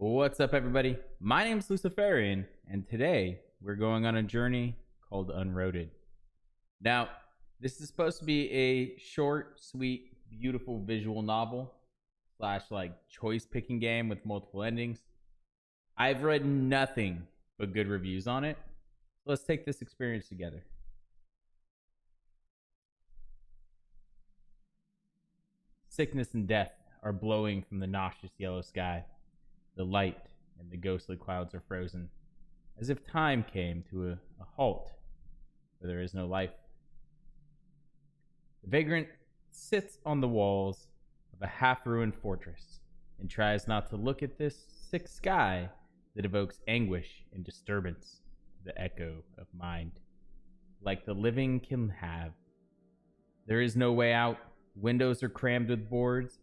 What's up, everybody? My name's Lucipherion, and today we're going on a journey called Unroaded. Now, this is supposed to be a short, sweet, beautiful visual novel slash choice picking game with multiple endings. I've read nothing but good reviews on it. So let's take this experience together. Sickness and death are blowing from the nauseous yellow sky. The light and the ghostly clouds are frozen, as if time came to a halt where there is no life. The vagrant sits on the walls of a half-ruined fortress and tries not to look at this sick sky that evokes anguish and disturbance to the echo of mind, like the living can have. There is no way out. Windows are crammed with boards.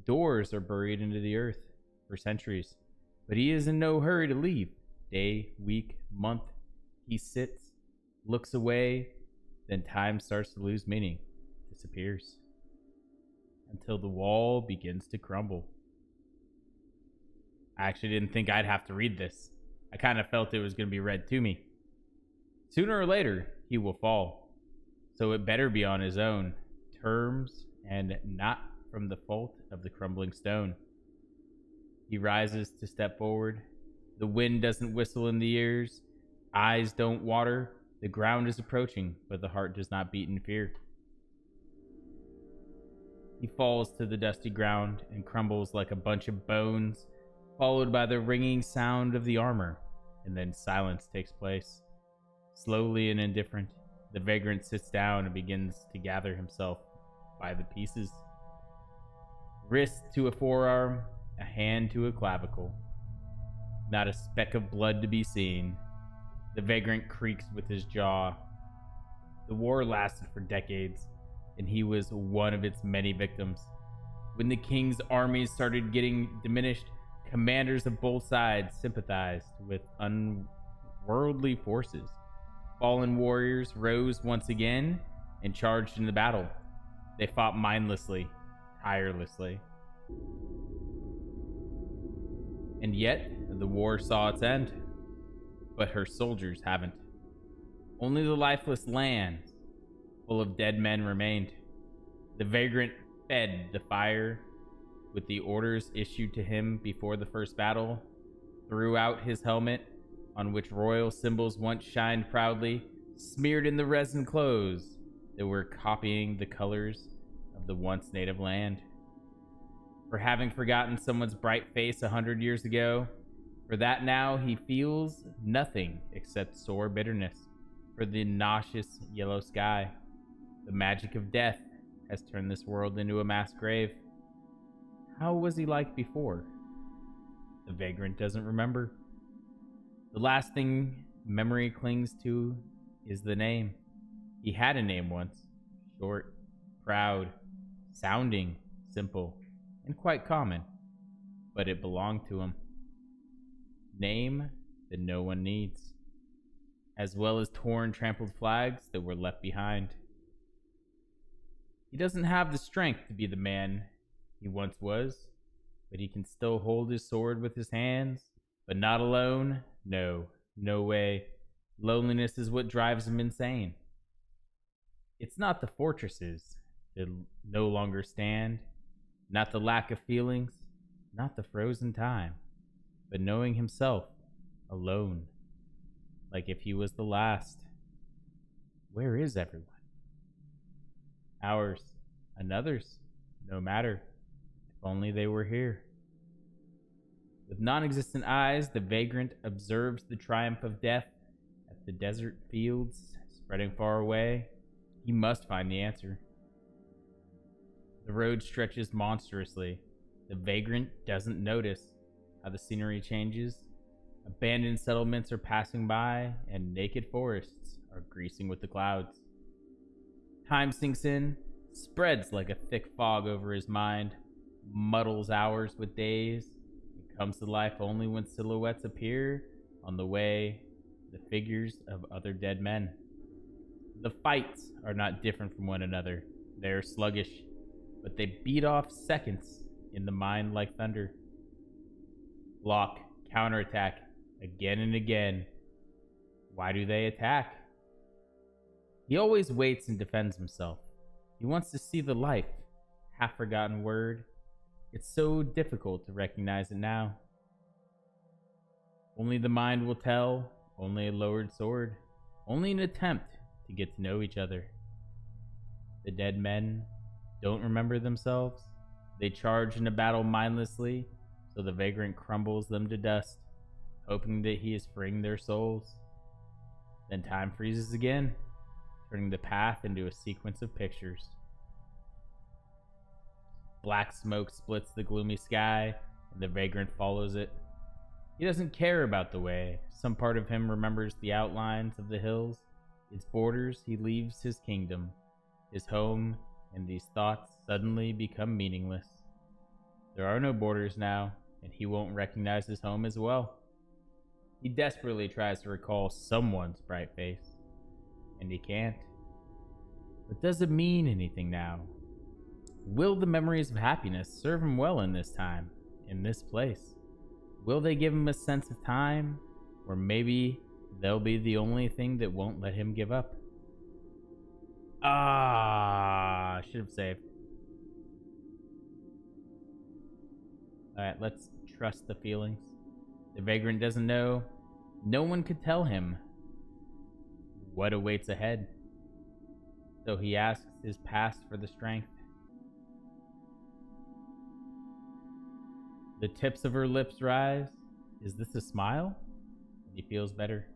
Doors are buried into the earth for centuries. But he is in no hurry to leave. Day, week, month, he sits, looks away, then time starts to lose meaning, disappears, until the wall begins to crumble. I actually didn't think I'd have to read this. I kind of felt it was going to be read to me. Sooner or later, he will fall. So it better be on his own terms and not from the fault of the crumbling stone. He rises to step forward. The wind doesn't whistle in the ears. Eyes don't water. The ground is approaching, but the heart does not beat in fear. He falls to the dusty ground and crumbles like a bunch of bones, followed by the ringing sound of the armor, and then silence takes place. Slowly and indifferent, the vagrant sits down and begins to gather himself by the pieces. Wrist to a forearm, a hand to a clavicle. Not a speck of blood to be seen. The vagrant creaks with his jaw. The war lasted for decades, and he was one of its many victims. When the king's armies started getting diminished, commanders of both sides sympathized with unworldly forces. Fallen warriors rose once again and charged into battle. They fought mindlessly, tirelessly. And yet, the war saw its end. But her soldiers haven't. Only the lifeless lands, full of dead men, remained. The vagrant fed the fire with the orders issued to him before the first battle, threw out his helmet, on which royal symbols once shined proudly, smeared in the resin clothes that were copying the colors of the once native land. For having forgotten someone's bright face 100 years ago, for that now he feels nothing except sore bitterness for the nauseous yellow sky. The magic of death has turned this world into a mass grave. How was he like before? The vagrant doesn't remember. The last thing memory clings to is the name. He had a name once, short, proud, sounding simple, and quite common, but it belonged to him. Name that no one needs, as well as torn, trampled flags that were left behind. He doesn't have the strength to be the man he once was, but he can still hold his sword with his hands, but not alone. No way. Loneliness is what drives him insane. It's not the fortresses that no longer stand, not the lack of feelings, not the frozen time, but knowing himself alone, like if he was the last. Where is everyone? Ours, another's, no matter, if only they were here. With non-existent eyes, the vagrant observes the triumph of death at the desert fields spreading far away. He must find the answer. The road stretches monstrously. The vagrant doesn't notice how the scenery changes. Abandoned settlements are passing by, and naked forests are greasing with the clouds. Time sinks in, spreads like a thick fog over his mind, muddles hours with days. It comes to life only when silhouettes appear on the way, the figures of other dead men. The fights are not different from one another. They are sluggish, but they beat off seconds in the mind like thunder. Block, counterattack, again and again. Why do they attack? He always waits and defends himself. He wants to see the life. Half forgotten word. It's so difficult to recognize it now. Only the mind will tell, only a lowered sword, only an attempt to get to know each other. The dead men don't remember themselves. They charge into battle mindlessly, so the vagrant crumbles them to dust, hoping that he is freeing their souls. Then time freezes again, turning the path into a sequence of pictures. Black smoke splits the gloomy sky, and the vagrant follows it. He doesn't care about the way. Some part of him remembers the outlines of the hills, its borders. He leaves his kingdom, his home, and these thoughts suddenly become meaningless. There are no borders now, and he won't recognize his home as well. He desperately tries to recall someone's bright face, and he can't. But does it mean anything now? Will the memories of happiness serve him well in this time, in this place? Will they give him a sense of time? Or maybe they'll be the only thing that won't let him give up. Should have saved. Alright, let's trust the feelings. The vagrant doesn't know. No one could tell him what awaits ahead. So he asks his past for the strength. The tips of her lips rise. Is this a smile? And he feels better.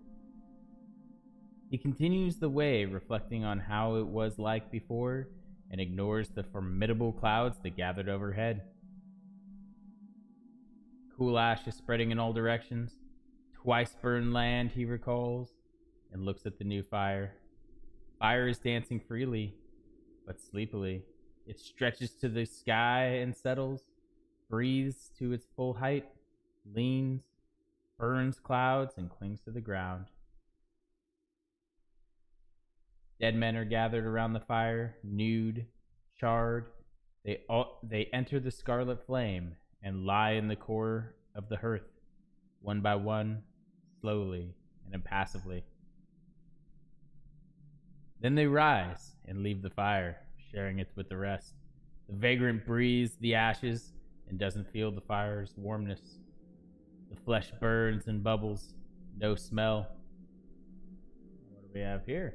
He continues the way, reflecting on how it was like before, and ignores the formidable clouds that gathered overhead. Cool ash is spreading in all directions. Twice burned land, he recalls, and looks at the new fire. Fire is dancing freely, but sleepily. It stretches to the sky and settles, breathes to its full height, leans, burns clouds, and clings to the ground. Dead men are gathered around the fire, nude, charred. They enter the scarlet flame and lie in the core of the hearth, one by one, slowly and impassively. Then they rise and leave the fire, sharing it with the rest. The vagrant breathes the ashes and doesn't feel the fire's warmness. The flesh burns and bubbles, no smell. What do we have here?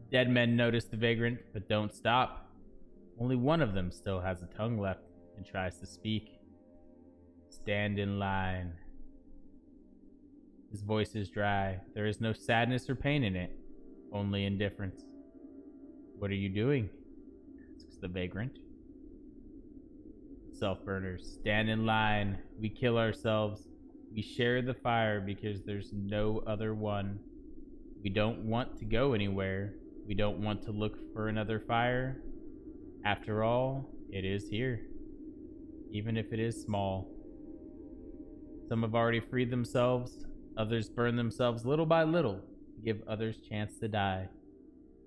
Dead men notice the vagrant, but don't stop. Only one of them still has a tongue left and tries to speak. Stand in line. His voice is dry. There is no sadness or pain in it, only indifference. What are you doing? Asks the vagrant. Self-burners, stand in line. We kill ourselves. We share the fire because there's no other one. We don't want to go anywhere. We don't want to look for another fire. After all, it is here, even if it is small. Some have already freed themselves. Others burn themselves little by little to give others chance to die.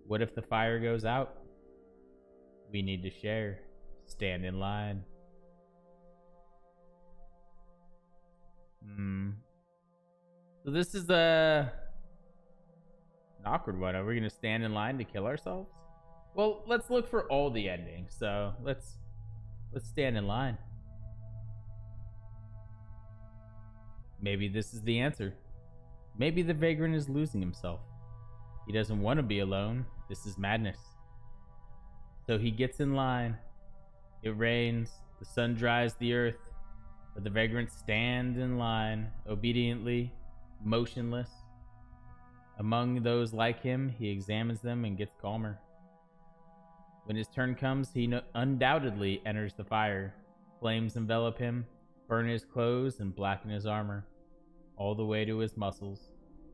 What if the fire goes out? We need to share. Stand in line. So this is an awkward one. Are we going to stand in line to kill ourselves? Well, let's look for all the endings. So let's stand in line. Maybe this is the answer. Maybe the vagrant is losing himself. He doesn't want to be alone. This is madness. So he gets in line. It rains. The sun dries the earth. But the vagrant stands in line, obediently, motionless. Among those like him, he examines them and gets calmer. When his turn comes, he undoubtedly enters the fire. Flames envelop him, burn his clothes, and blacken his armor, all the way to his muscles.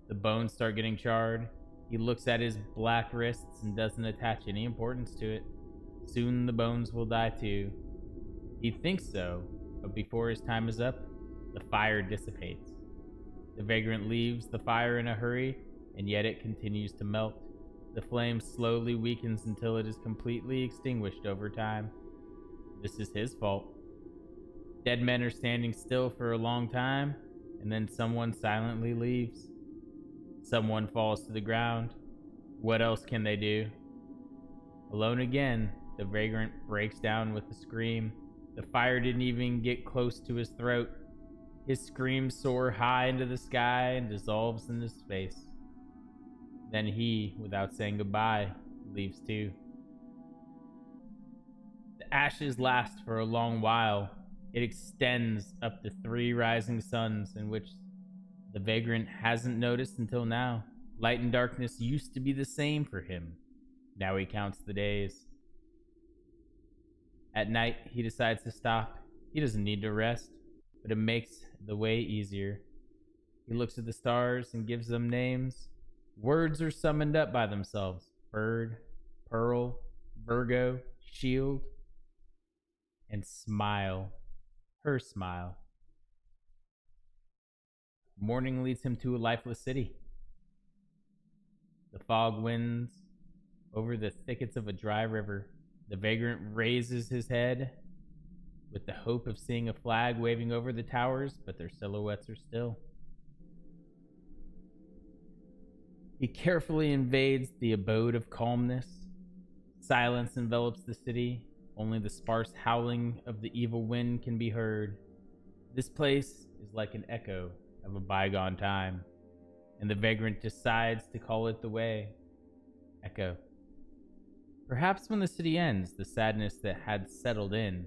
The bones start getting charred. He looks at his black wrists and doesn't attach any importance to it. Soon the bones will die too. He thinks so, but before his time is up, the fire dissipates. The vagrant leaves the fire in a hurry, and yet it continues to melt. The flame slowly weakens until it is completely extinguished over time. This is his fault. Dead men are standing still for a long time, and then someone silently leaves. Someone falls to the ground. What else can they do? Alone again, the vagrant breaks down with a scream. The fire didn't even get close to his throat. His screams soar high into the sky and dissolves into space. Then he, without saying goodbye, leaves too. The ashes last for a long while. It extends up to 3 rising suns, in which the vagrant hasn't noticed until now. Light and darkness used to be the same for him. Now he counts the days. At night, he decides to stop. He doesn't need to rest, but it makes the way easier. He looks at the stars and gives them names. Words are summoned up by themselves: bird, pearl, Virgo, shield, and smile. Her smile. Morning leads him to a lifeless city. The fog winds over the thickets of a dry river. The vagrant raises his head with the hope of seeing a flag waving over the towers, but their silhouettes are still. He carefully invades the abode of calmness. Silence envelops the city. Only the sparse howling of the evil wind can be heard. This place is like an echo of a bygone time, and the vagrant decides to call it the way. Echo. Perhaps when the city ends, the sadness that had settled in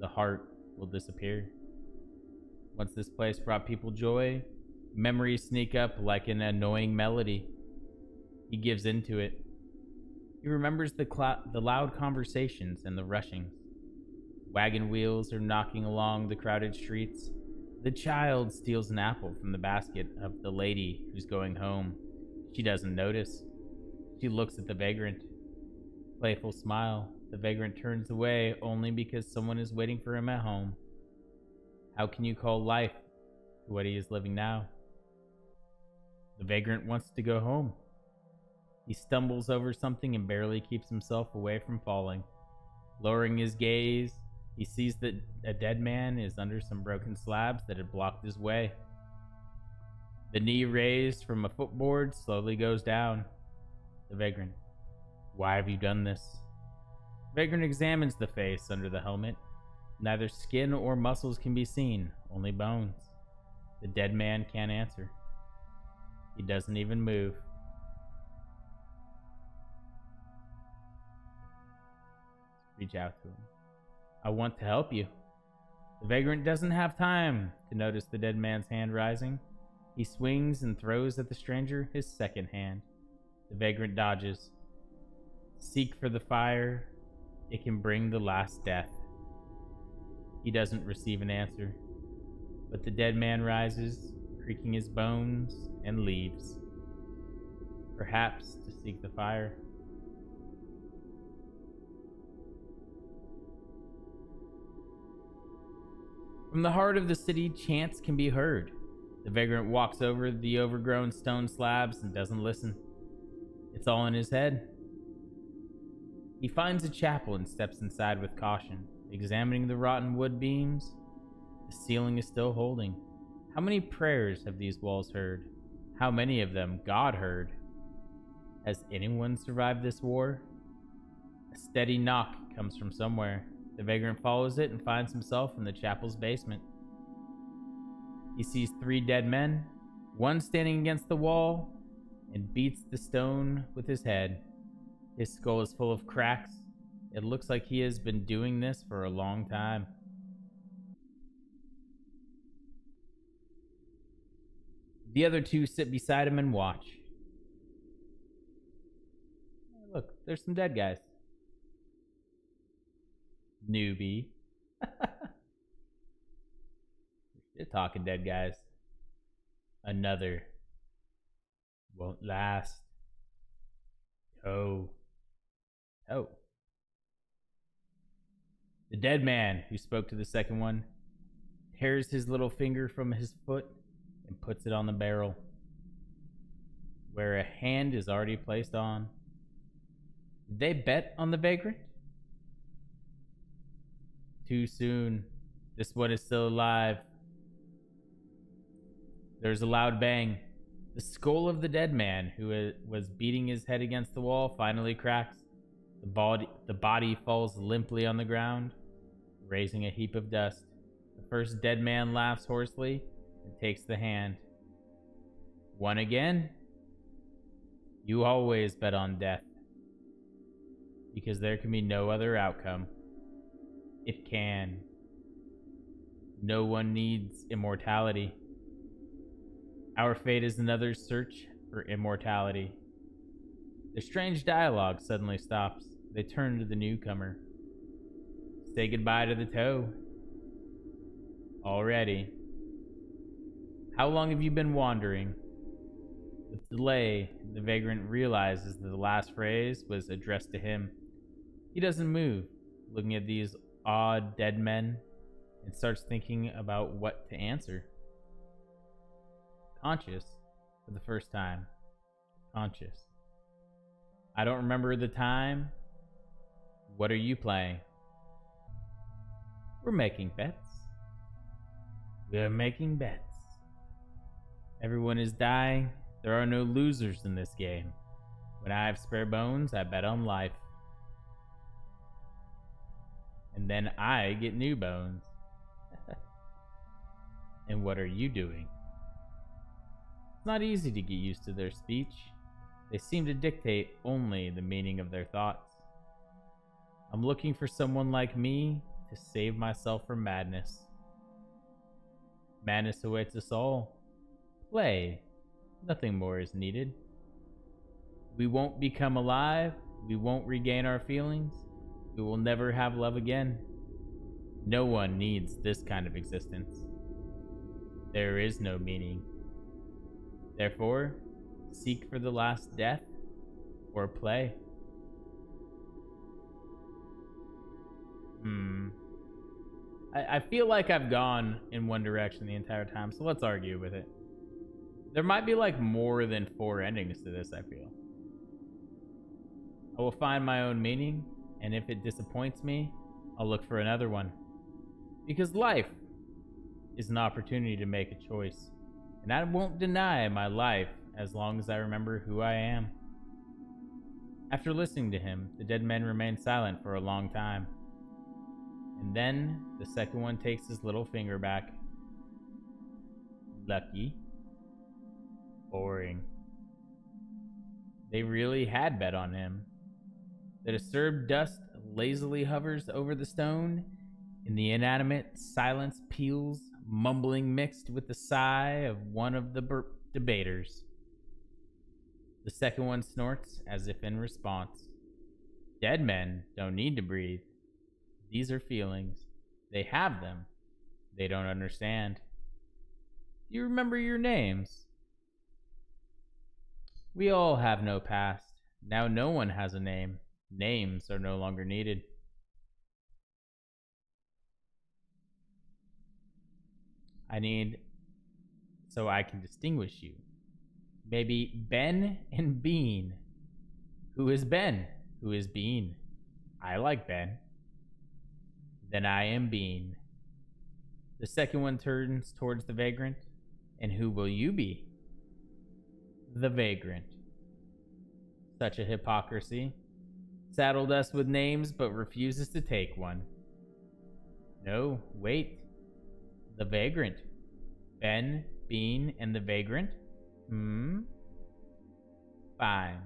the heart will disappear. Once this place brought people joy, memories sneak up like an annoying melody. He gives into it. He remembers the loud conversations and the rushings. Wagon wheels are knocking along the crowded streets. The child steals an apple from the basket of the lady who's going home. She doesn't notice. She looks at the vagrant. Playful smile. The vagrant turns away only because someone is waiting for him at home. How can you call life to what he is living now? The vagrant wants to go home. He stumbles over something and barely keeps himself away from falling. Lowering his gaze, he sees that a dead man is under some broken slabs that had blocked his way. The knee raised from a footboard slowly goes down. The vagrant. Why have you done this? Vagrant examines the face under the helmet. Neither skin or muscles can be seen, only bones. The dead man can't answer. He doesn't even move. Reach out to him. I want to help you. The vagrant doesn't have time to notice the dead man's hand rising. He swings and throws at the stranger his second hand. The vagrant dodges. Seek for the fire. It can bring the last death. He doesn't receive an answer, but the dead man rises, creaking his bones, and leaves. Perhaps to seek the fire. From the heart of the city, chants can be heard. The vagrant walks over the overgrown stone slabs and doesn't listen. It's all in his head. He finds a chapel and steps inside with caution, examining the rotten wood beams. The ceiling is still holding. How many prayers have these walls heard? How many of them God heard? Has anyone survived this war? A steady knock comes from somewhere. The vagrant follows it and finds himself in the chapel's basement. He sees 3 dead men, one standing against the wall, and beats the stone with his head. His skull is full of cracks. It looks like he has been doing this for a long time. The other 2 sit beside him and watch. Look, there's some dead guys. Newbie. They're talking dead guys. Another. Won't last. Oh. The dead man, who spoke to the second one, tears his little finger from his foot and puts it on the barrel, where a hand is already placed on. Did they bet on the vagrant? Too soon. This one is still alive. There's a loud bang. The skull of the dead man, who was beating his head against the wall, finally cracks. The body falls limply on the ground, raising a heap of dust. The first dead man laughs hoarsely and takes the hand. Won again? You always bet on death, because there can be no other outcome. It can. No one needs immortality. Our fate is another search for immortality. The strange dialogue suddenly stops. They turn to the newcomer. Say goodbye to the toe. Already. How long have you been wandering? With delay, the vagrant realizes that the last phrase was addressed to him. He doesn't move, looking at these odd dead men, and starts thinking about what to answer. Conscious for the first time. Conscious. I don't remember the time. What are you playing? We're making bets. We're making bets. Everyone is dying. There are no losers in this game. When I have spare bones, I bet on life. And then I get new bones. And what are you doing? It's not easy to get used to their speech. They seem to dictate only the meaning of their thoughts. I'm looking for someone like me to save myself from madness. Madness awaits us all. Play. Nothing more is needed. We won't become alive. We won't regain our feelings. We will never have love again. No one needs this kind of existence. There is no meaning. Therefore, seek for the last death or play. I feel like I've gone in one direction the entire time, so let's argue with it. There might be like more than 4 endings to this, I feel. I will find my own meaning, and if it disappoints me, I'll look for another one. Because life is an opportunity to make a choice, and I won't deny my life as long as I remember who I am. After listening to him, the dead man remained silent for a long time. And then the second one takes his little finger back. Lucky. Boring. They really had bet on him. The disturbed dust lazily hovers over the stone, and the inanimate silence peals, mumbling mixed with the sigh of one of the debaters. The second one snorts as if in response. Dead men don't need to breathe. These are feelings. They have them. They don't understand. Do you remember your names? We all have no past. Now no one has a name. Names are no longer needed. I need so I can distinguish you. Maybe Ben and Bean. Who is Ben? Who is Bean? I like Ben. Then I am Bean. The second one turns towards the vagrant. And who will you be? The vagrant. Such a hypocrisy. Saddled us with names but refuses to take one. No, wait. The vagrant. Ben, Bean, and the vagrant? Fine.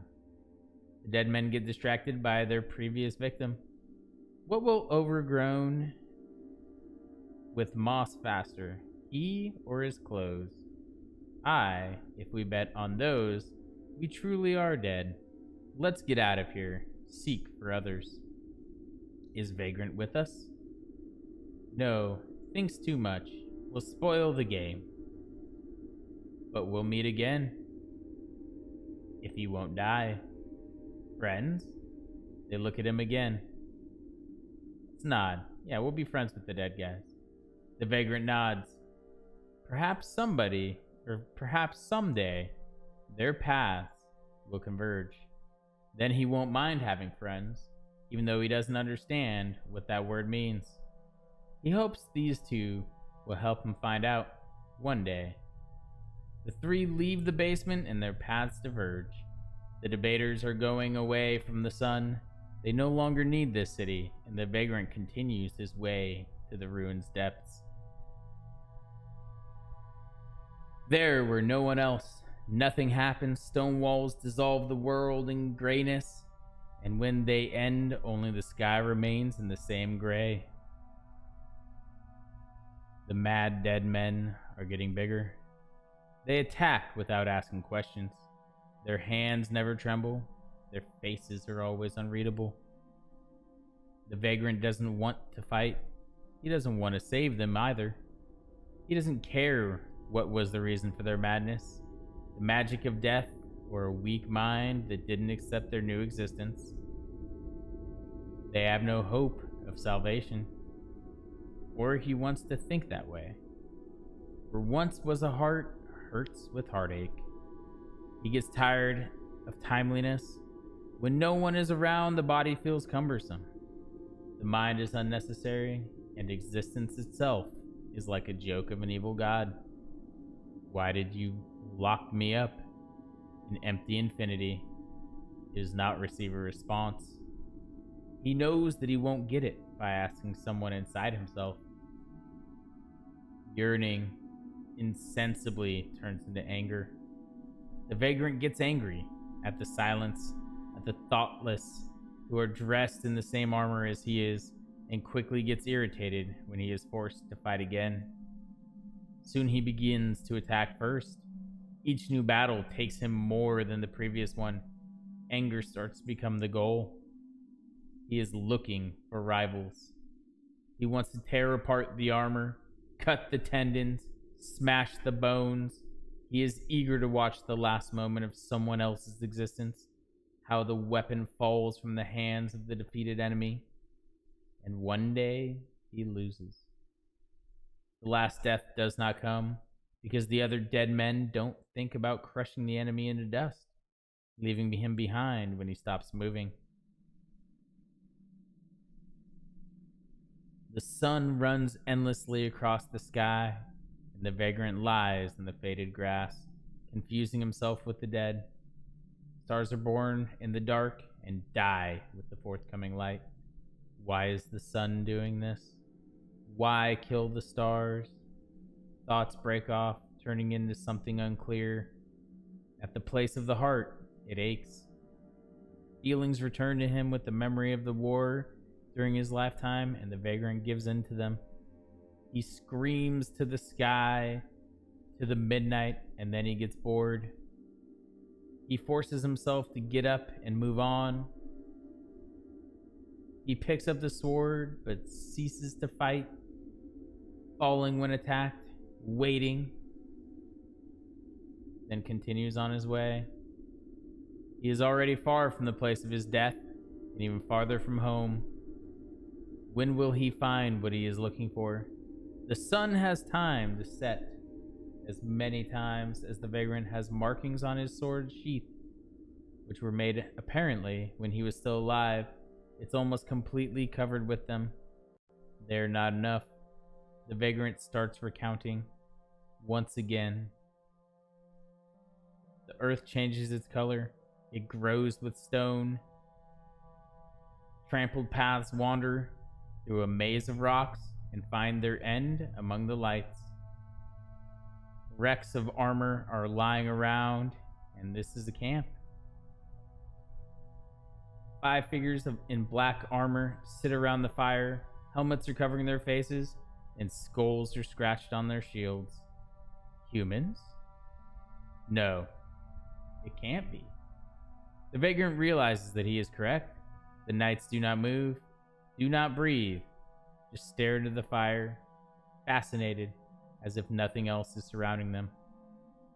The dead men get distracted by their previous victim. What will overgrown with moss faster, he or his clothes? If we bet on those, we truly are dead. Let's get out of here. Seek for others. Is Vagrant with us? No, thinks too much. Will spoil the game. But we'll meet again. If he won't die. Friends? They look at him again. Let's nod. Yeah, we'll be friends with the dead guys. The Vagrant nods. Perhaps somebody, or perhaps someday, their paths will converge. Then he won't mind having friends, even though he doesn't understand what that word means. He hopes these two will help him find out one day. The three leave the basement and their paths diverge. The debaters are going away from the sun. They no longer need this city, and the vagrant continues his way to the ruin's depths. There, where no one else, nothing happens. Stone walls dissolve the world in grayness, and when they end, only the sky remains in the same gray. The mad dead men are getting bigger. They attack without asking questions. Their hands never tremble. Their faces are always unreadable. The vagrant doesn't want to fight. He doesn't want to save them either. He doesn't care what was the reason for their madness. The magic of death, or a weak mind that didn't accept their new existence. They have no hope of salvation. Or he wants to think that way. For once was a heart hurts with heartache. He gets tired of timeliness. When no one is around, the body feels cumbersome. The mind is unnecessary, and existence itself is like a joke of an evil god. Why did you lock me up in empty infinity? He does not receive a response. He knows that he won't get it by asking someone inside himself. Yearning insensibly turns into anger. The vagrant gets angry at the silence, at the thoughtless who are dressed in the same armor as he is, and quickly gets irritated when he is forced to fight again. Soon he begins to attack first. Each new battle takes him more than the previous one. Anger starts to become the goal. He is looking for rivals. He wants to tear apart the armor, cut the tendons, smash the bones. He is eager to watch the last moment of someone else's existence, how the weapon falls from the hands of the defeated enemy, and one day he loses. The last death does not come because the other dead men don't think about crushing the enemy into dust, leaving him behind when he stops moving. The sun runs endlessly across the sky, and the vagrant lies in the faded grass, confusing himself with the dead. Stars are born in the dark and die with the forthcoming light. Why is the sun doing this? Why kill the stars? Thoughts break off, turning into something unclear. At the place of the heart, it aches. Feelings return to him with the memory of the war during his lifetime, and the vagrant gives in to them. He screams to the sky, to the midnight, and then he gets bored. He forces himself to get up and move on. He picks up the sword, but ceases to fight, falling when attacked, waiting, then continues on his way. He is already far from the place of his death, and even farther from home. When will he find what he is looking for? The sun has time to set as many times as the vagrant has markings on his sword sheath, which were made apparently when he was still alive. It's almost completely covered with them. They're not enough. The vagrant starts recounting once again. The earth changes its color. It grows with stone. Trampled paths wander through a maze of rocks and find their end among the lights. Wrecks of armor are lying around, and this is a camp. 5 figures in black armor sit around the fire. Helmets are covering their faces, and skulls are scratched on their shields. Humans? No, it can't be. The vagrant realizes that he is correct. The knights do not move, do not breathe, just stare into the fire, fascinated, as if nothing else is surrounding them.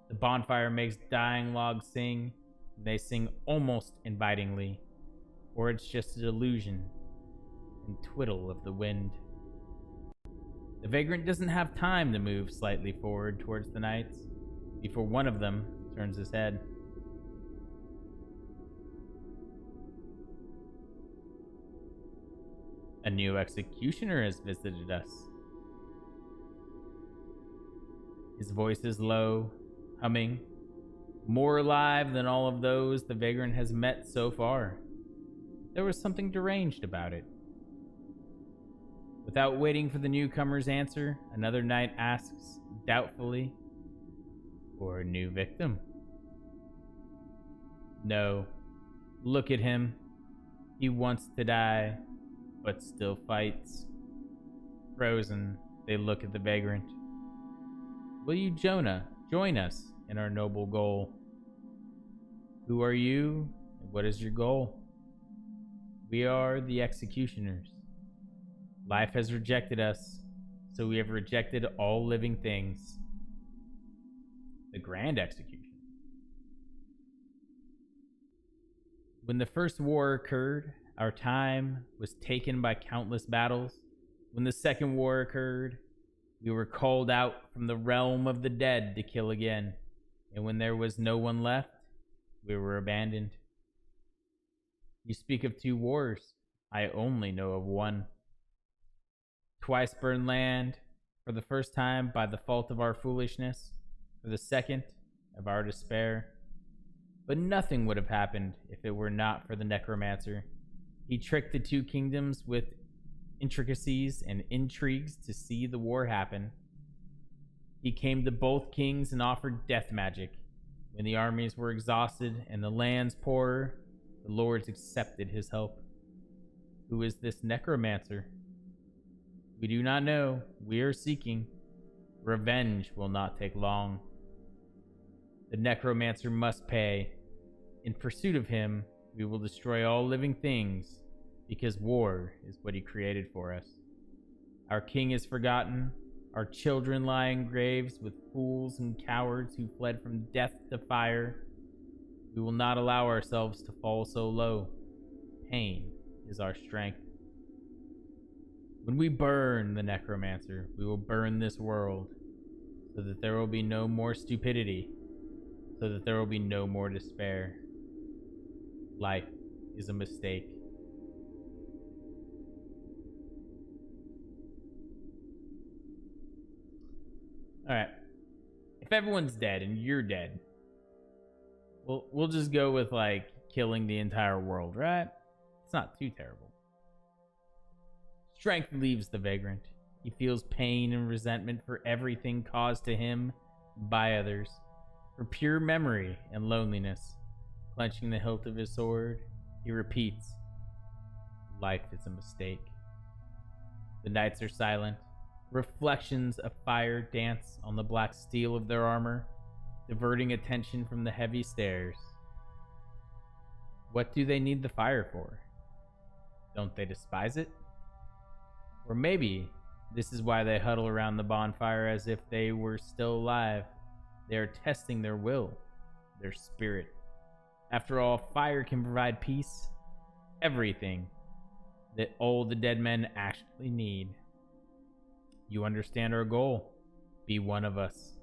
The bonfire makes dying logs sing, and they sing almost invitingly, or it's just a delusion and twiddle of the wind. The vagrant doesn't have time to move slightly forward towards the knights before one of them turns his head. A new executioner has visited us, His voice is low, humming, more alive than all of those the vagrant has met so far. There was something deranged about it. Without waiting for the newcomer's answer, another knight asks, doubtfully, for a new victim. No. Look at him. He wants to die, but still fights. Frozen, they look at the vagrant. Will you, Jonah, join us in our noble goal? Who are you, and what is your goal? We are the executioners. Life has rejected us, so we have rejected all living things. The grand execution. When the first war occurred, our time was taken by countless battles. When the second war occurred, we were called out from the realm of the dead to kill again. And when there was no one left, we were abandoned. You speak of 2 wars. I only know of one. Twice burned land, for the first time by the fault of our foolishness, for the second of our despair. But nothing would have happened if it were not for the necromancer. He tricked the 2 kingdoms with intricacies and intrigues to see the war happen. He came to both kings and offered death magic. When the armies were exhausted and the lands poorer, the lords accepted his help. Who is this necromancer? We do not know. We are seeking. Revenge will not take long. The necromancer must pay. In pursuit of him, we will destroy all living things, because war is what he created for us. Our king is forgotten. Our children lie in graves with fools and cowards who fled from death to fire. We will not allow ourselves to fall so low. Pain is our strength. When we burn the necromancer, we will burn this world, so that there will be no more stupidity, so that there will be no more despair. Life is a mistake. Alright. If everyone's dead and you're dead, we'll just go with, like, killing the entire world, right? It's not too terrible. Strength leaves the vagrant. He feels pain and resentment for everything caused to him by others, for pure memory and loneliness. Clenching the hilt of his sword, he repeats, life is a mistake. The knights are silent. Reflections of fire dance on the black steel of their armor, diverting attention from the heavy stairs. What do they need the fire for? Don't they despise it? Or maybe this is why they huddle around the bonfire as if they were still alive. They are testing their will, their spirit. After all, fire can provide peace, everything that all the dead men actually need. You understand our goal. Be one of us.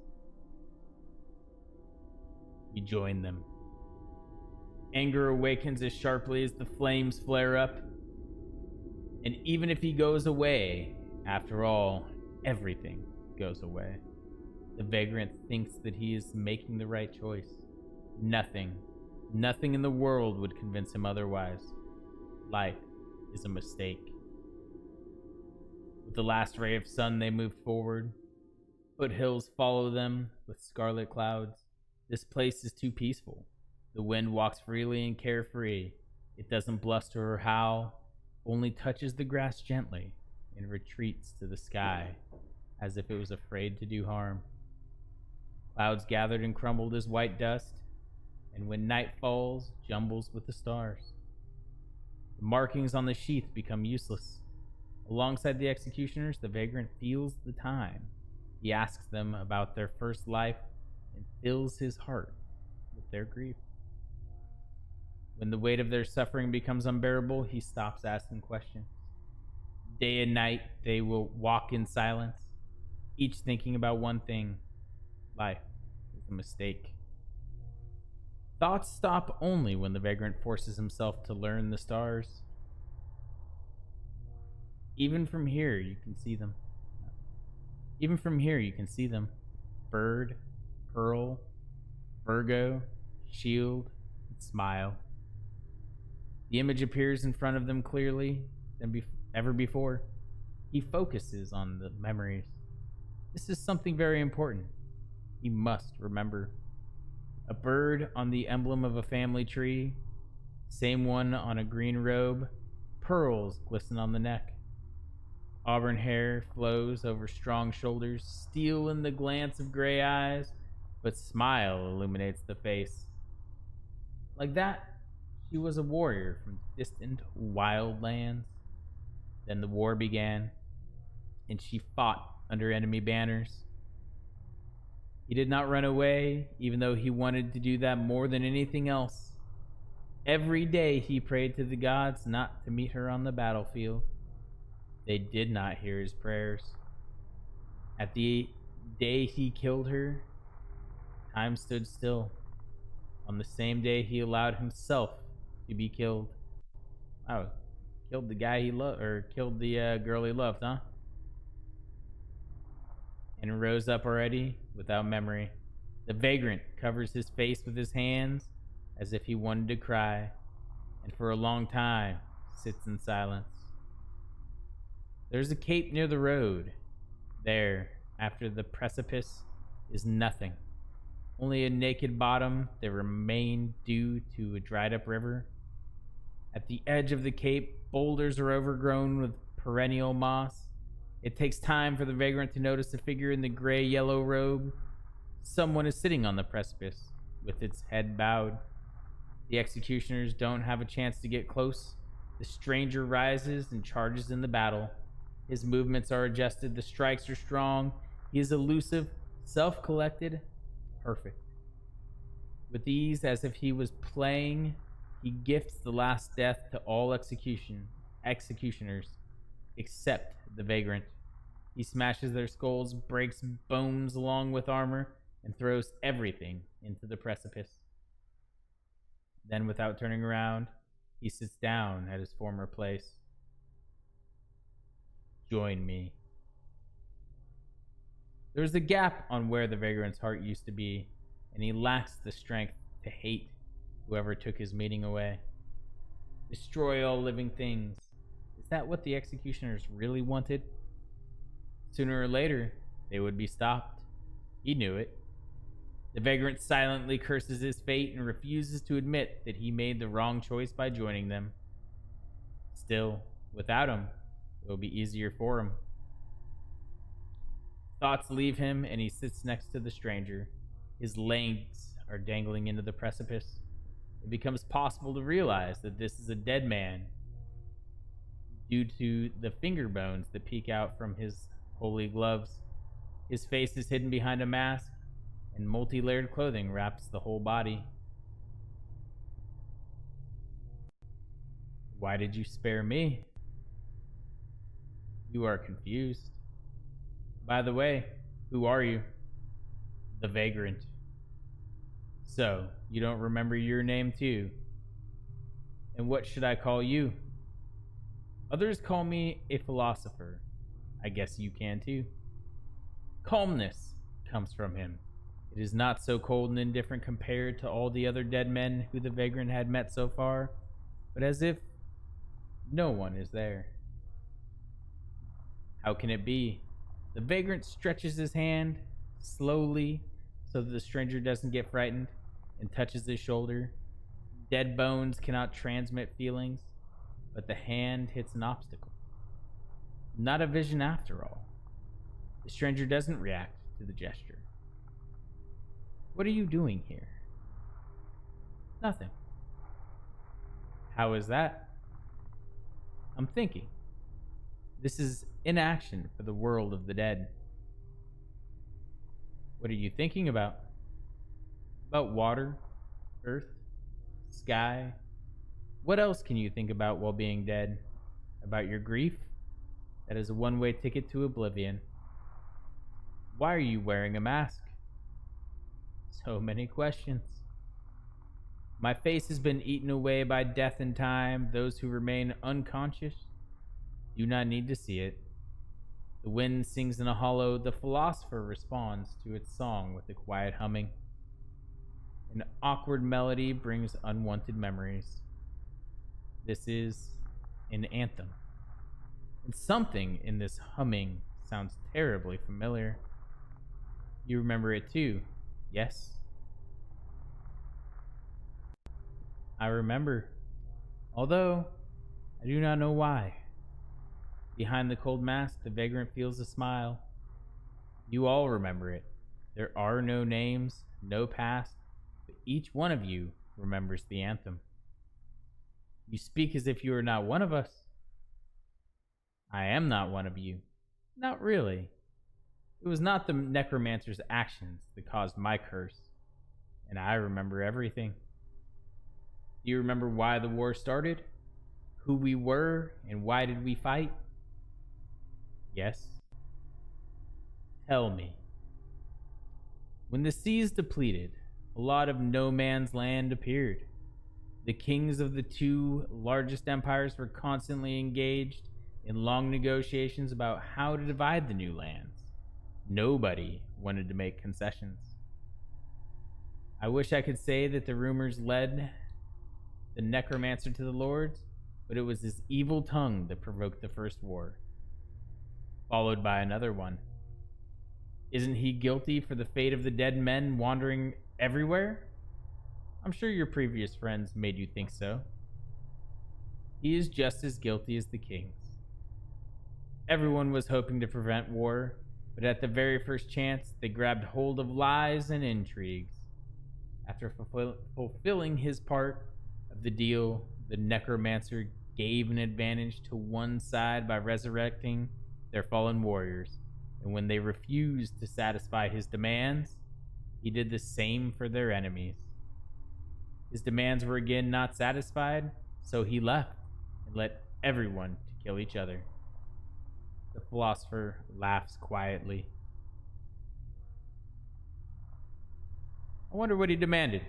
We join them. Anger awakens as sharply as the flames flare up. And even if he goes away, after all, everything goes away. The vagrant thinks that he is making the right choice. Nothing in the world would convince him otherwise. Life is a mistake. With the last ray of sun, they moved forward. Foothills follow them with scarlet clouds. This place is too peaceful. The wind walks freely and carefree. It doesn't bluster or howl, only touches the grass gently and retreats to the sky as if it was afraid to do harm. Clouds gathered and crumbled as white dust, and when night falls, jumbles with the stars. The markings on the sheath become useless. Alongside the executioners, the vagrant feels the time. He asks them about their first life and fills his heart with their grief. When the weight of their suffering becomes unbearable, he stops asking questions. Day and night, they will walk in silence, each thinking about one thing. Life is a mistake. Thoughts stop only when the vagrant forces himself to learn the stars. Even from here, you can see them. bird, pearl, Virgo, shield, and smile. The image appears in front of them clearly than ever before. He focuses on the memories. This is something very important. He must remember. A bird on the emblem of a family tree, same one on a green robe, pearls glisten on the neck. Auburn hair flows over strong shoulders, steel in the glance of gray eyes, but smile illuminates the face. Like that, she was a warrior from distant wild lands. Then the war began, and she fought under enemy banners. He did not run away, even though he wanted to do that more than anything else. Every day he prayed to the gods not to meet her on the battlefield. They did not hear his prayers. At the day he killed her, time stood still. On the same day he allowed himself to be killed. Wow, killed the guy he loved, or killed the girl he loved, huh? And rose up already without memory. The vagrant covers his face with his hands as if he wanted to cry, and for a long time sits in silence. There's a cape near the road. There, after the precipice, is nothing. Only a naked bottom that remained due to a dried up river. At the edge of the cape, boulders are overgrown with perennial moss. It takes time for the vagrant to notice a figure in the gray-yellow robe. Someone is sitting on the precipice, with its head bowed. The executioners don't have a chance to get close. The stranger rises and charges in the battle. His movements are adjusted, the strikes are strong. He is elusive, self-collected, perfect. With ease, as if he was playing, he gifts the last death to all executioners, except the vagrant. He smashes their skulls, breaks bones along with armor, and throws everything into the precipice. Then, without turning around, he sits down at his former place. Join me. There's a gap on where the vagrant's heart used to be, and he lacks the strength to hate whoever took his meaning away. Destroy all living things. Is that what the executioners really wanted? Sooner or later, they would be stopped. He knew it. The vagrant silently curses his fate and refuses to admit that he made the wrong choice by joining them. Still, without him, it will be easier for him. Thoughts leave him, and he sits next to the stranger. His legs are dangling into the precipice. It becomes possible to realize that this is a dead man due to the finger bones that peek out from his holy gloves. His face is hidden behind a mask, and multi-layered clothing wraps the whole body. Why did you spare me? You are confused. By the way, who are you? The vagrant. So, you don't remember your name too? And what should I call you? Others call me a philosopher. I guess you can too. Calmness comes from him. It is not so cold and indifferent compared to all the other dead men who the vagrant had met so far, but as if no one is there. How can it be? The vagrant stretches his hand slowly so that the stranger doesn't get frightened and touches his shoulder. Dead bones cannot transmit feelings, but the hand hits an obstacle. Not a vision after all. The stranger doesn't react to the gesture. What are you doing here? Nothing. How is that? I'm thinking. This is inaction for the world of the dead. What are you thinking about? About water, earth, sky? What else can you think about while being dead? About your grief? That is a one-way ticket to oblivion. Why are you wearing a mask? So many questions. My face has been eaten away by death and time. Those who remain unconscious do not need to see it. The wind sings in a hollow. The philosopher responds to its song with a quiet humming. An awkward melody brings unwanted memories. This is an anthem. And something in this humming sounds terribly familiar. You remember it too, yes? I remember, although I do not know why. Behind the cold mask, the vagrant feels a smile. You all remember it. There are no names, no past, but each one of you remembers the anthem. You speak as if you are not one of us. I am not one of you. Not really. It was not the necromancer's actions that caused my curse, and I remember everything. Do you remember why the war started? Who we were, and why did we fight? Yes. Tell me. When the seas depleted, a lot of no man's land appeared. The kings of the two largest empires were constantly engaged in long negotiations about how to divide the new lands. Nobody wanted to make concessions. I wish I could say that the rumors led the necromancer to the lords, but it was his evil tongue that provoked the first war, followed by another one. Isn't he guilty for the fate of the dead men wandering everywhere? I'm sure your previous friends made you think so. He is just as guilty as the kings. Everyone was hoping to prevent war, but at the very first chance, they grabbed hold of lies and intrigues. After fulfilling his part of the deal, the necromancer gave an advantage to one side by resurrecting their fallen warriors, and when they refused to satisfy his demands, he did the same for their enemies. His demands were again not satisfied, so he left and let everyone to kill each other. The philosopher laughs quietly. I wonder what he demanded.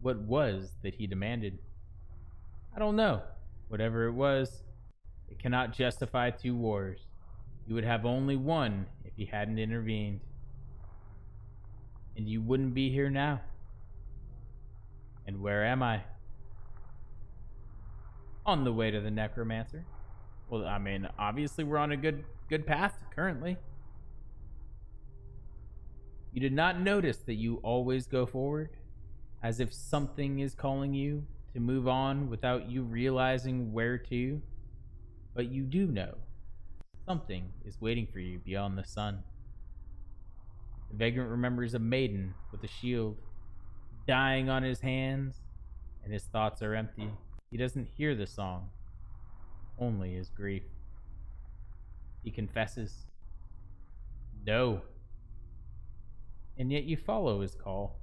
What was that he demanded? I don't know. Whatever it was, it cannot justify two wars. You would have only one if he hadn't intervened. And you wouldn't be here now. And where am I? On the way to the necromancer. Well, I mean, obviously we're on a good path currently. You did not notice that you always go forward, as if something is calling you to move on without you realizing where to. But you do know something is waiting for you beyond the sun. The vagrant remembers a maiden with a shield, dying on his hands, and his thoughts are empty. He doesn't hear the song, only his grief. He confesses, no. And yet you follow his call.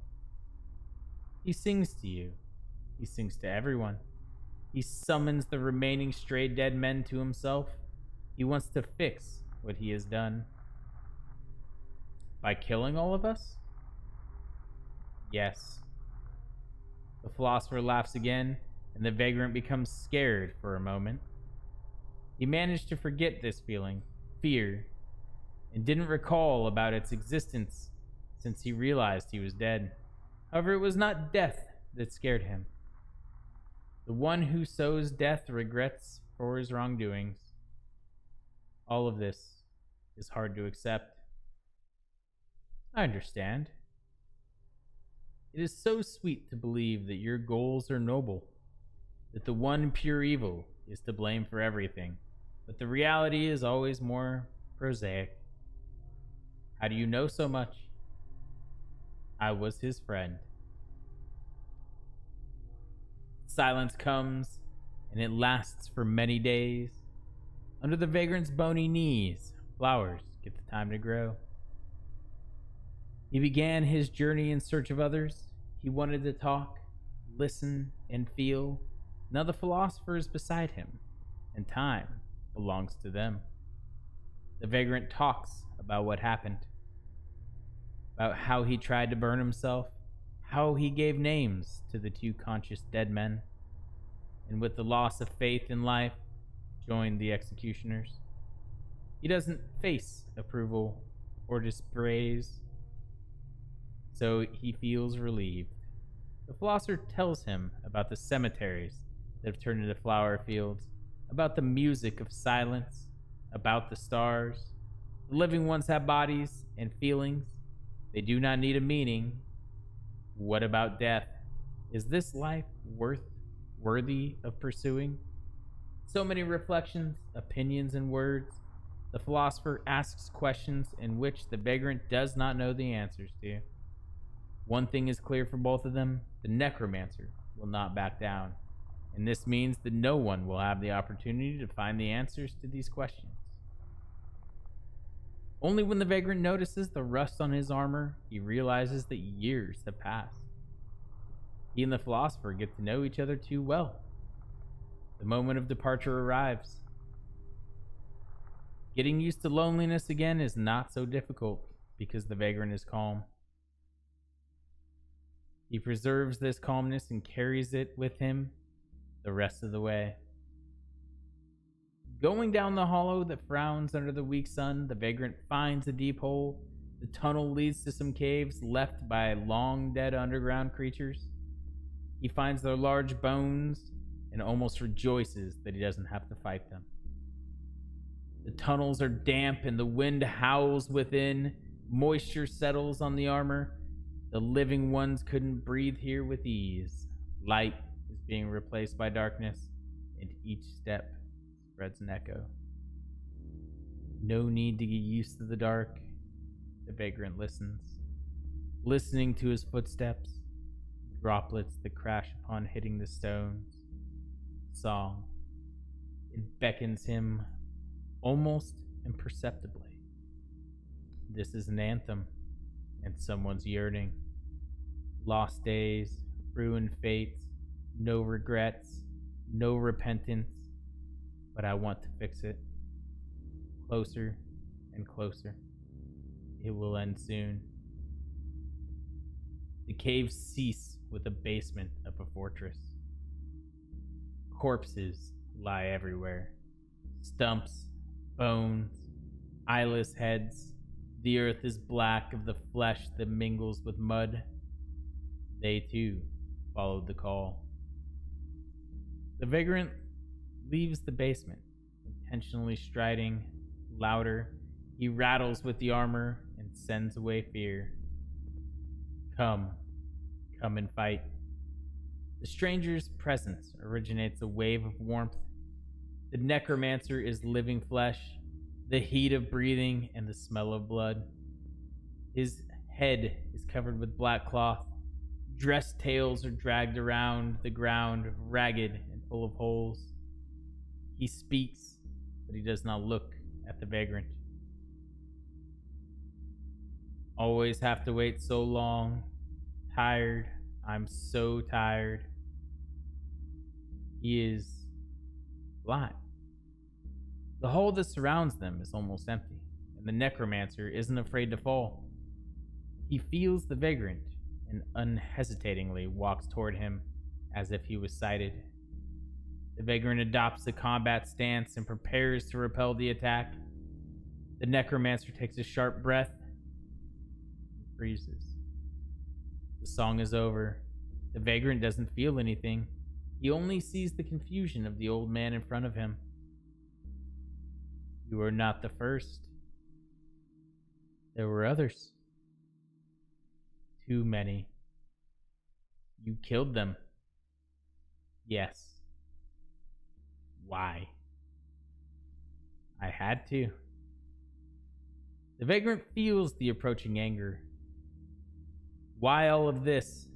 He sings to you. He sings to everyone. He summons the remaining stray dead men to himself. He wants to fix what he has done. By killing all of us? Yes. The philosopher laughs again, and the vagrant becomes scared for a moment. He managed to forget this feeling, fear, and didn't recall about its existence since he realized he was dead. However, it was not death that scared him. The one who sows death regrets for his wrongdoings. All of this is hard to accept. I understand. It is so sweet to believe that your goals are noble, that the one pure evil is to blame for everything, but the reality is always more prosaic. How do you know so much? I was his friend. Silence comes, and it lasts for many days. Under the vagrant's bony knees, flowers get the time to grow. He began his journey in search of others. He wanted to talk, listen, and feel. Now the philosopher is beside him, and time belongs to them. The vagrant talks about what happened, about how he tried to burn himself, how he gave names to the two conscious dead men, and with the loss of faith in life, joined the executioners. He doesn't face approval or dispraise, so he feels relieved. The philosopher tells him about the cemeteries that have turned into flower fields, about the music of silence, about the stars. The living ones have bodies and feelings. They do not need a meaning. What about death? Is this life worthy of pursuing? So many reflections, opinions, and words. The philosopher asks questions in which the vagrant does not know the answers to. One thing is clear for both of them: the necromancer will not back down, and this means that no one will have the opportunity to find the answers to these questions. Only when the vagrant notices the rust on his armor, he realizes that years have passed. He and the philosopher get to know each other too well. The moment of departure arrives. Getting used to loneliness again is not so difficult because the vagrant is calm. He preserves this calmness and carries it with him the rest of the way. Going down the hollow that frowns under the weak sun, the vagrant finds a deep hole. The tunnel leads to some caves left by long dead underground creatures. He finds their large bones and almost rejoices that he doesn't have to fight them. The tunnels are damp and the wind howls within. Moisture settles on the armor. The living ones couldn't breathe here with ease. Light is being replaced by darkness, and each step spreads an echo. No need to get used to the dark. The vagrant listens, listening to his footsteps, droplets that crash upon hitting the stones. Song. It beckons him almost imperceptibly. This is an anthem, and someone's yearning. Lost days, ruined fates, no regrets, no repentance, but I want to fix it. Closer and closer. It will end soon. The caves cease with the basement of a fortress. Corpses lie everywhere. Stumps, bones, eyeless heads. The earth is black of the flesh that mingles with mud. They too followed the call. The vagrant leaves the basement, intentionally striding louder. He rattles with the armor and sends away fear. Come and fight. The stranger's presence originates a wave of warmth. The necromancer is living flesh, the heat of breathing and the smell of blood. His head is covered with black cloth. Dressed tails are dragged around the ground, ragged and full of holes. He speaks, but he does not look at the vagrant. Always have to wait so long. Tired. I'm so tired. He is blind. The hole that surrounds them is almost empty, and the necromancer isn't afraid to fall. He feels the vagrant and unhesitatingly walks toward him as if he was sighted. The vagrant adopts a combat stance and prepares to repel the attack. The necromancer takes a sharp breath and freezes. The song is over. The vagrant doesn't feel anything. He only sees the confusion of the old man in front of him. You are not the first. There were others. Too many. You killed them. Yes. Why? I had to. The vagrant feels the approaching anger. Why all of this?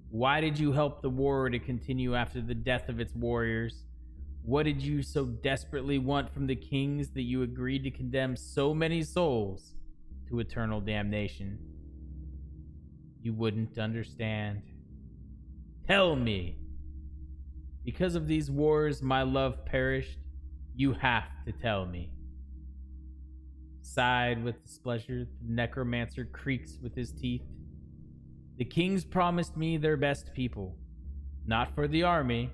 Why did you help the war to continue after the death of its warriors? What did you so desperately want from the kings that you agreed to condemn so many souls to eternal damnation? You wouldn't understand. Tell me. Because of these wars, my love perished. You have to tell me. Sighed with displeasure, the necromancer creaks with his teeth. The kings promised me their best people. Not for the army.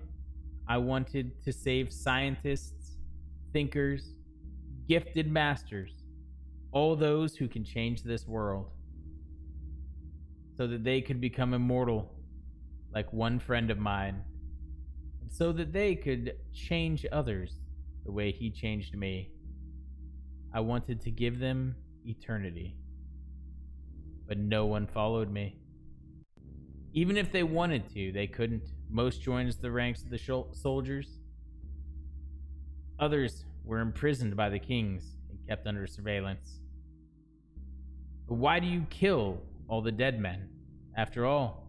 I wanted to save scientists, thinkers, gifted masters, all those who can change this world, so that they could become immortal, like one friend of mine, and so that they could change others the way he changed me. I wanted to give them eternity, but no one followed me. Even if they wanted to, they couldn't. Most joined the ranks of the soldiers. Others were imprisoned by the kings and kept under surveillance. But why do you kill all the dead men? After all,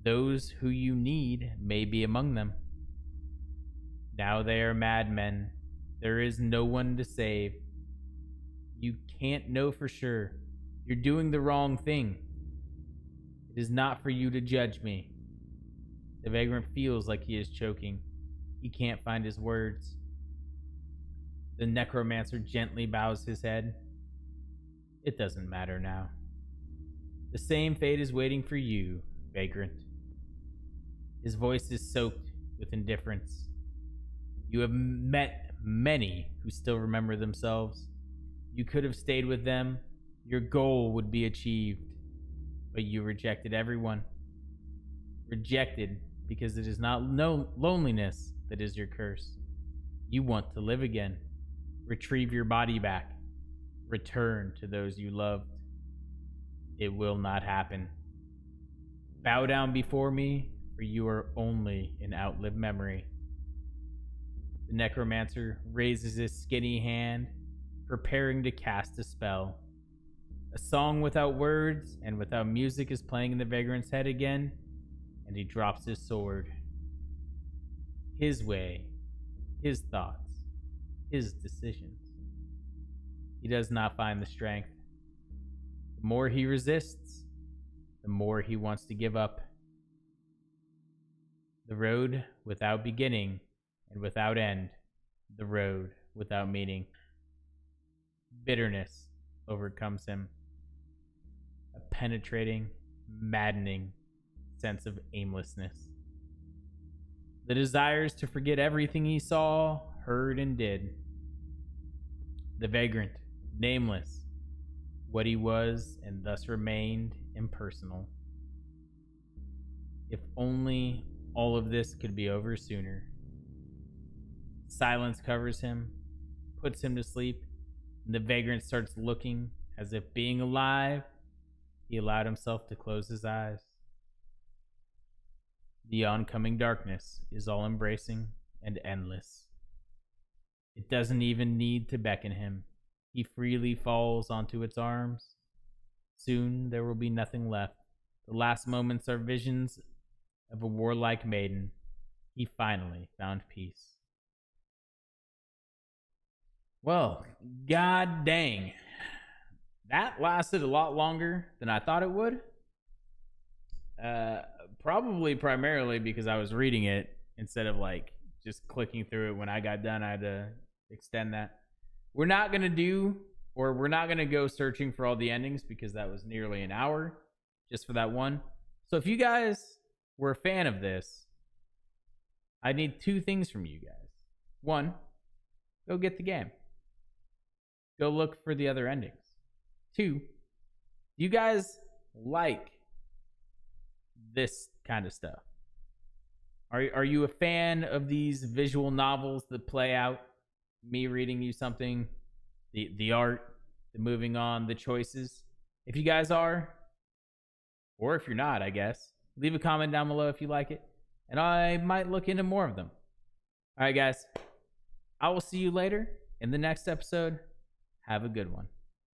those who you need may be among them. Now they are madmen. There is no one to save. You can't know for sure. You're doing the wrong thing. It is not for you to judge me. The vagrant feels like he is choking. He can't find his words. The necromancer gently bows his head. It doesn't matter now. The same fate is waiting for you, vagrant. His voice is soaked with indifference. You have met many who still remember themselves. You could have stayed with them. Your goal would be achieved. But you rejected everyone. Rejected because it is not loneliness that is your curse. You want to live again. Retrieve your body back. Return to those you loved. It will not happen. Bow down before me, for you are only an outlived memory. The necromancer raises his skinny hand, preparing to cast a spell. A song without words and without music is playing in the vagrant's head again, and he drops his sword. His way, his thoughts, his decisions. He does not find the strength. The more he resists, the more he wants to give up. The road without beginning and without end. The road without meaning. Bitterness overcomes him. A penetrating, maddening sense of aimlessness. The desires to forget everything he saw, heard, and did. The vagrant, nameless, what he was and thus remained impersonal. If only all of this could be over sooner. Silence covers him, puts him to sleep, and the vagrant starts looking as if being alive, he allowed himself to close his eyes. The oncoming darkness is all embracing and endless. It doesn't even need to beckon him. He freely falls onto its arms. Soon there will be nothing left. The last moments are visions of a warlike maiden. He finally found peace. Well, god dang. That lasted a lot longer than I thought it would. Probably primarily because I was reading it instead of like just clicking through it. When I got done, I had to extend that. We're not going to go searching for all the endings because that was nearly an hour just for that one. So if you guys were a fan of this, I need two things from you guys. One, go get the game. Go look for the other endings. Two, you guys like this kind of stuff? Are you a fan of these visual novels that play out me reading you something, the art, the moving on, the choices? If you guys are, or if you're not, I guess, leave a comment down below if you like it, and I might look into more of them. All right, guys, I will see you later in the next episode. Have a good one.